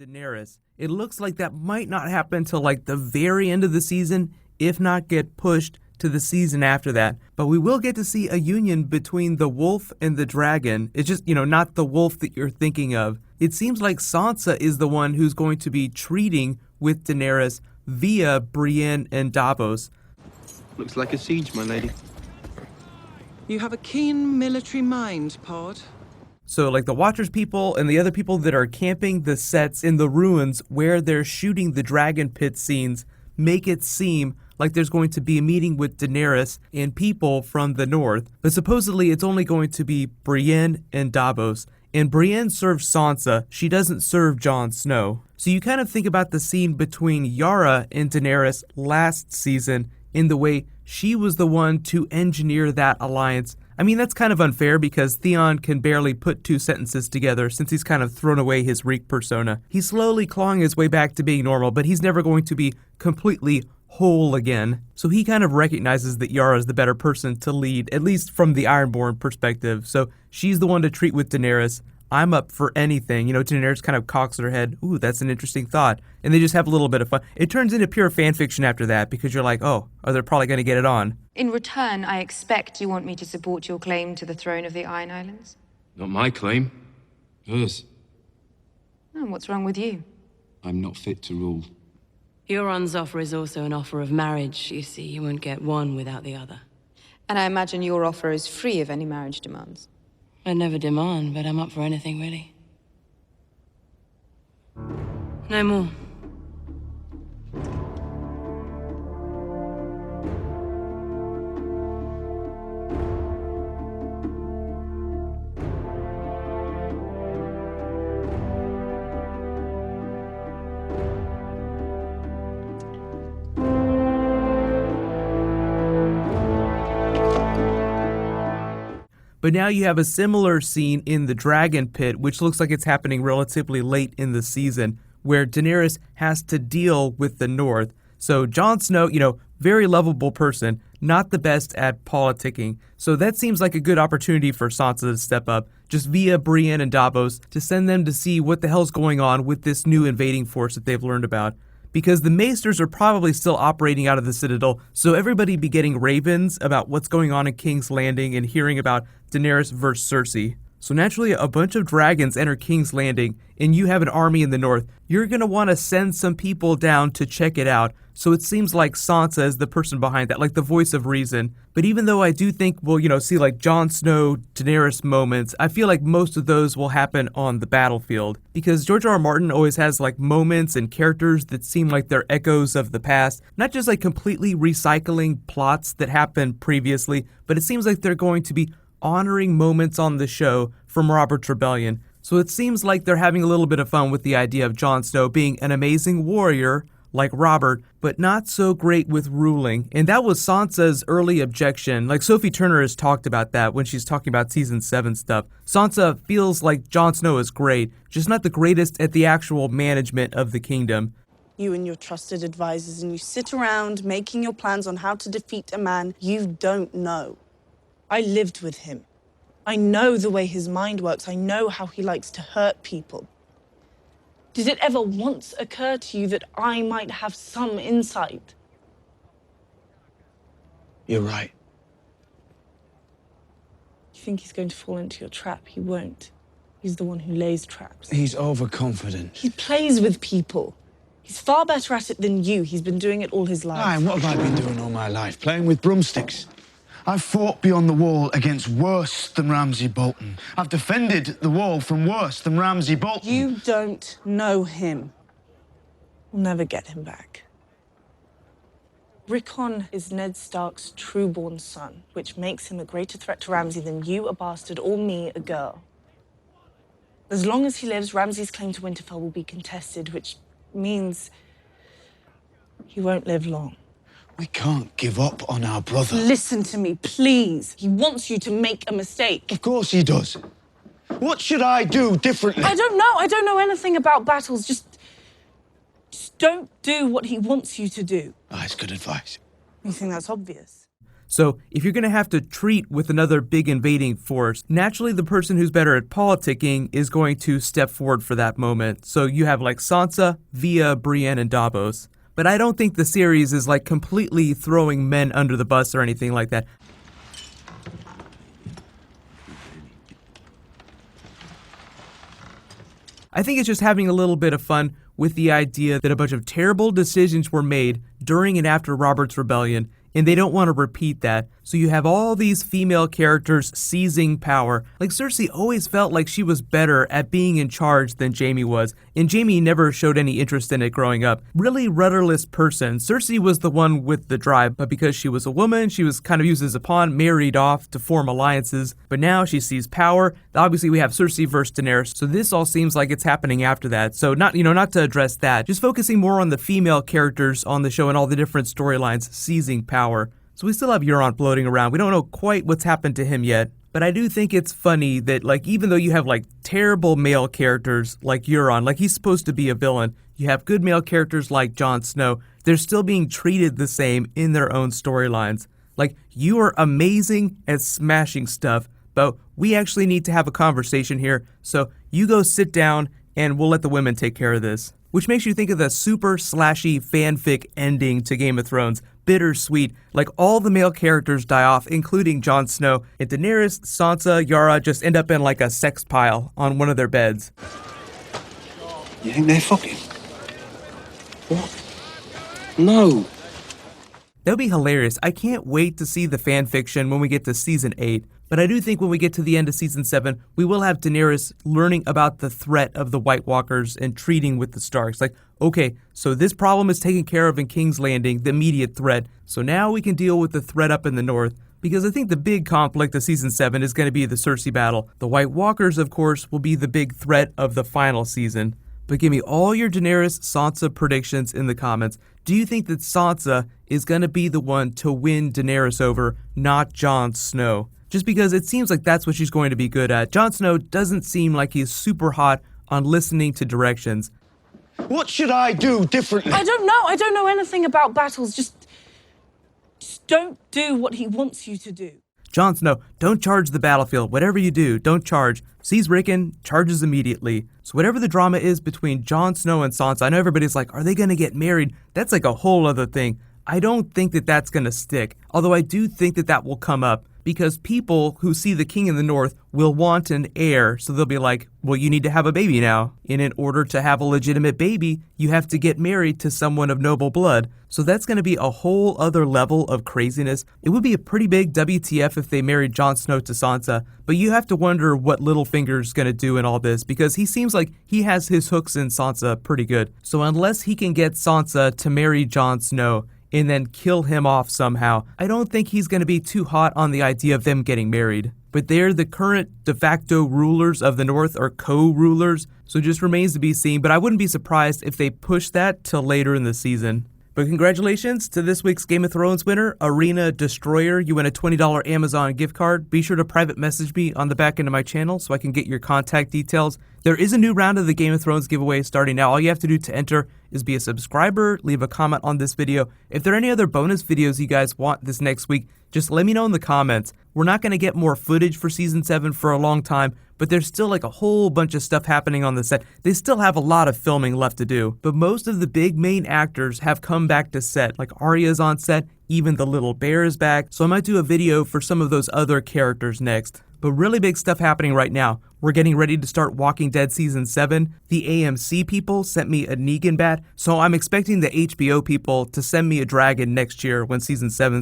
Daenerys. It looks like that might not happen till like the very end of the season, if not get pushed to the season after that. But we will get to see a union between the wolf and the dragon. It's just, not the wolf that you're thinking of. It seems like Sansa is the one who's going to be treating with Daenerys via Brienne and Davos. Looks like a siege, my lady. You have a keen military mind, Pod. So like the Watchers people and the other people that are camping the sets in the ruins where they're shooting the dragon pit scenes make it seem like there's going to be a meeting with Daenerys and people from the north. But supposedly it's only going to be Brienne and Davos. And Brienne serves Sansa. She doesn't serve Jon Snow. So you kind of think about the scene between Yara and Daenerys last season in the way she was the one to engineer that alliance. I mean, that's kind of unfair because Theon can barely put two sentences together since he's kind of thrown away his Reek persona. He's slowly clawing his way back to being normal, but he's never going to be completely whole again. So he kind of recognizes that Yara is the better person to lead, at least from the Ironborn perspective. So she's the one to treat with Daenerys. I'm up for anything. Daenerys kind of cocks her head. Ooh, that's an interesting thought. And they just have a little bit of fun. It turns into pure fan fiction after that because you're like, oh, they're probably going to get it on. In return, I expect you want me to support your claim to the throne of the Iron Islands? Not my claim. Hers. Oh, what's wrong with you? I'm not fit to rule. Euron's offer is also an offer of marriage. You see, you won't get one without the other. And I imagine your offer is free of any marriage demands. I never demand, but I'm up for anything, really. No more. But now you have a similar scene in the Dragon Pit, which looks like it's happening relatively late in the season, where Daenerys has to deal with the North. So Jon Snow, very lovable person, not the best at politicking. So that seems like a good opportunity for Sansa to step up, just via Brienne and Davos, to send them to see what the hell's going on with this new invading force that they've learned about. Because the Maesters are probably still operating out of the Citadel, so everybody be getting ravens about what's going on in King's Landing and hearing about Daenerys versus Cersei. So naturally, a bunch of dragons enter King's Landing, and you have an army in the north. You're going to want to send some people down to check it out, so it seems like Sansa is the person behind that, like the voice of reason. But even though I do think we'll, see like Jon Snow, Daenerys moments, I feel like most of those will happen on the battlefield. Because George R. R. Martin always has like moments and characters that seem like they're echoes of the past, not just like completely recycling plots that happened previously, but it seems like they're going to be honoring moments on the show from Robert's Rebellion. So it seems like they're having a little bit of fun with the idea of Jon Snow being an amazing warrior like Robert, but not so great with ruling. And that was Sansa's early objection. Like Sophie Turner has talked about that when she's talking about season 7 stuff. Sansa feels like Jon Snow is great, just not the greatest at the actual management of the kingdom. You and your trusted advisors, and you sit around making your plans on how to defeat a man you don't know. I lived with him. I know the way his mind works. I know how he likes to hurt people. Did it ever once occur to you that I might have some insight? You're right. You think he's going to fall into your trap? He won't. He's the one who lays traps. He's overconfident. He plays with people. He's far better at it than you. He's been doing it all his life. Aye, and what have I been doing all my life? Playing with broomsticks. I've fought beyond the wall against worse than Ramsay Bolton. I've defended the wall from worse than Ramsay Bolton. You don't know him. We'll never get him back. Rickon is Ned Stark's true-born son, which makes him a greater threat to Ramsay than you, a bastard, or me, a girl. As long as he lives, Ramsay's claim to Winterfell will be contested, which means he won't live long. We can't give up on our brother. Listen to me, please. He wants you to make a mistake. Of course he does. What should I do differently? I don't know. I don't know anything about battles. Just don't do what he wants you to do. That's good advice. You think that's obvious? So if you're going to have to treat with another big invading force, naturally the person who's better at politicking is going to step forward for that moment. So you have like Sansa, Via, Brienne, and Davos. But I don't think the series is like completely throwing men under the bus or anything like that. I think it's just having a little bit of fun with the idea that a bunch of terrible decisions were made during and after Robert's Rebellion, and they don't want to repeat that. So you have all these female characters seizing power. Like Cersei always felt like she was better at being in charge than Jaime was, and Jaime never showed any interest in it growing up. Really rudderless person. Cersei was the one with the drive, but because she was a woman, she was kind of used as a pawn, married off to form alliances. But now she sees power. Obviously we have Cersei versus Daenerys, so this all seems like it's happening after that. So not to address that, just focusing more on the female characters on the show and all the different storylines seizing power. So we still have Euron floating around. We don't know quite what's happened to him yet, but I do think it's funny that, like, even though you have like terrible male characters like Euron, like he's supposed to be a villain, you have good male characters like Jon Snow, they're still being treated the same in their own storylines. Like, you are amazing at smashing stuff, but we actually need to have a conversation here, so you go sit down and we'll let the women take care of this. Which makes you think of the super slashy fanfic ending to Game of Thrones. Bittersweet, like all the male characters die off, including Jon Snow, and Daenerys, Sansa, Yara just end up in like a sex pile on one of their beds. You think they're fucking? What? No. That would be hilarious. I can't wait to see the fanfiction when we get to season 8. But I do think when we get to the end of season 7, we will have Daenerys learning about the threat of the White Walkers and treating with the Starks. Like, okay, so this problem is taken care of in King's Landing, the immediate threat. So now we can deal with the threat up in the north. Because I think the big conflict of season 7 is going to be the Cersei battle. The White Walkers, of course, will be the big threat of the final season. But give me all your Daenerys Sansa predictions in the comments. Do you think that Sansa is going to be the one to win Daenerys over, not Jon Snow? Just because it seems like that's what she's going to be good at. Jon Snow doesn't seem like he's super hot on listening to directions. What should I do differently? I don't know. I don't know anything about battles. Just don't do what he wants you to do. Jon Snow, don't charge the battlefield. Whatever you do, don't charge. Sees Rickon, charges immediately. So whatever the drama is between Jon Snow and Sansa, I know everybody's like, are they going to get married? That's like a whole other thing. I don't think that that's going to stick. Although I do think that that will come up. Because people who see the king in the north will want an heir, so they'll be like, well, you need to have a baby now. And in order to have a legitimate baby, you have to get married to someone of noble blood. So that's going to be a whole other level of craziness. It would be a pretty big WTF if they married Jon Snow to Sansa, but you have to wonder what Littlefinger's going to do in all this, because he seems like he has his hooks in Sansa pretty good. So unless he can get Sansa to marry Jon Snow, and then kill him off somehow, I don't think he's going to be too hot on the idea of them getting married. But they're the current de facto rulers of the North, or co-rulers, so it just remains to be seen, but I wouldn't be surprised if they push that till later in the season. But congratulations to this week's Game of Thrones winner, Arena Destroyer. You win a $20 Amazon gift card. Be sure to private message me on the back end of my channel so I can get your contact details. There is a new round of the Game of Thrones giveaway starting now. All you have to do to enter is be a subscriber, leave a comment on this video. If there are any other bonus videos you guys want this next week, just let me know in the comments. We're not going to get more footage for Season 7 for a long time, but there's still like a whole bunch of stuff happening on the set. They still have a lot of filming left to do, but most of the big main actors have come back to set. Like Arya's on set, even the little bear is back, so I might do a video for some of those other characters next. But really big stuff happening right now. We're getting ready to start Walking Dead Season 7. The AMC people sent me a Negan bat, so I'm expecting the HBO people to send me a dragon next year when Season 7